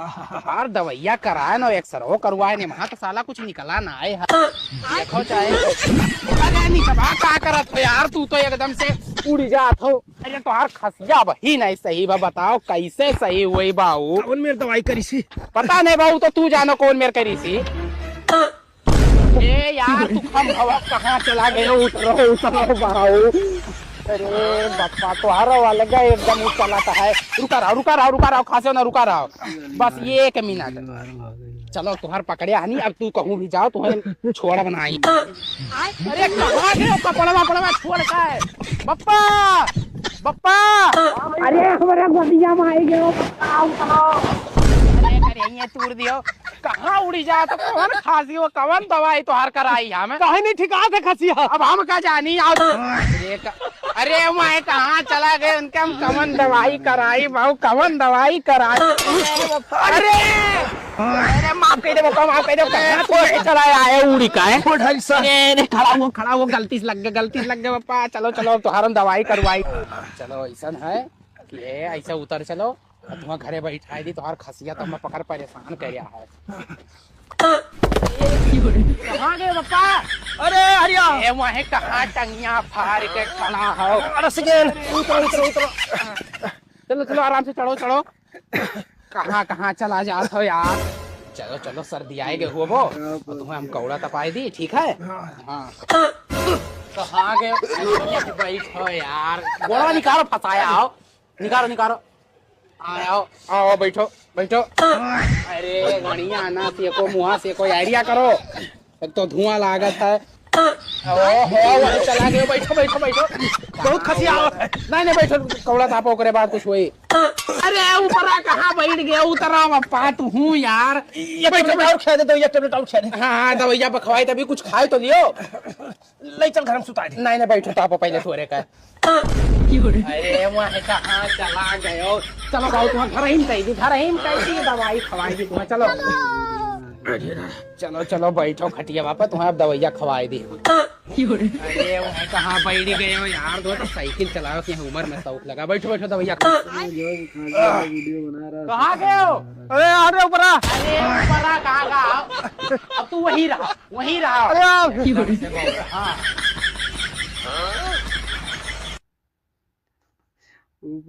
यार दवाइया कराए ना एक्सरे करवाए ने वहाँ तो साला कुछ निकला ना आए देखो चाहे अरे निकला क्या करत हो यार तू तो एकदम से उड़ जात हो। अरे तो यार खसिया वही नहीं सही बा बताओ कैसे सही हुई बाऊ कौन मेरी दवाई करी सी? पता नहीं बाऊ तो तू जानो कौन मेरे करी सी। ए यार तू हम हवा कहाँ चला गए उतरो बाऊ। अरे बप्पा तो हर वाला गए एकदम चलाता है। रुका रहो खासे ना रुका रहो बस ये 1 मिनट। चलो तुहार पकड़े आनी अब तू कहूँ भी जाओ तुम्हें छोड़ बनाई। अरे कहाँ गए कपड़ा छोड़ का है बप्पा अरे हमारे बदिया में आई गए तूर दियो कहाँ उड़ी जा तो कौन खांसी हो कौन दवाई तो हर कराई हमें कहीं नहीं ठिका थे खसिया अब हम क्या जानी आओ। अरे मैं कहाँ चला गए उनके हम कवन दवाई कराई बहु कवन दवाई कराई। अरे माफ कर दे चला आए उड़ी का है खड़ा वो गलती से लग गए पापा। चलो अब तो हरम दवाई करवाई। चलो ऐसा है कि ऐसा उतर चलो तुम्हारे घरे बैठा दी तो हर खसिया तो मैं पकड़ परेशान कर रहा है। कहाँ गए पापा? अरे हरिया वहीं कहाँ टंगिया फाड़ के खड़ा हो। चलो आराम से चढ़ो कहाँ चला जात हो यार। चलो सर्दी आएगे हो वो तुम्हें हम कौड़ा तपाई दी ठीक है। हाँ कहाँ गए बैठो यार गोड़ा निकालो फंसाया आओ निकालो आओ बैठो अरे गणिया आना सेको मुहा सेको आइडिया करो एक तो धुआं लागत है। वही चला गए बैठो बहुत खसिया नहीं बैठो कौड़ा तापो करे बाद कुछ हुई। अरे ऊपर कहाँ बैठ गया उतरा पप्पा तू हूँ यार ये बैठो हाँ दवाइया पखवाई तभी कुछ खाए तो लियो ले चल घर में सुता दे। नहीं बैठो तापो पहले थोड़े का। अरे वहाँ कहाँ चला गए चलो भाई तुम्हें घर ही कैसी दवाई खवाई दी तुम्हें। चलो बैठो खटिया बापा तुम्हें अब दवाइया खवाई दी। अरे वहाँ कहाँ बैठ गए हो यार तो साइकिल चलाओ कि उम्र में शौक लगा बैठो दवाइया कहाँ गए हो? अरे ऊपर कहाँ अब तू वही रहा ऊपर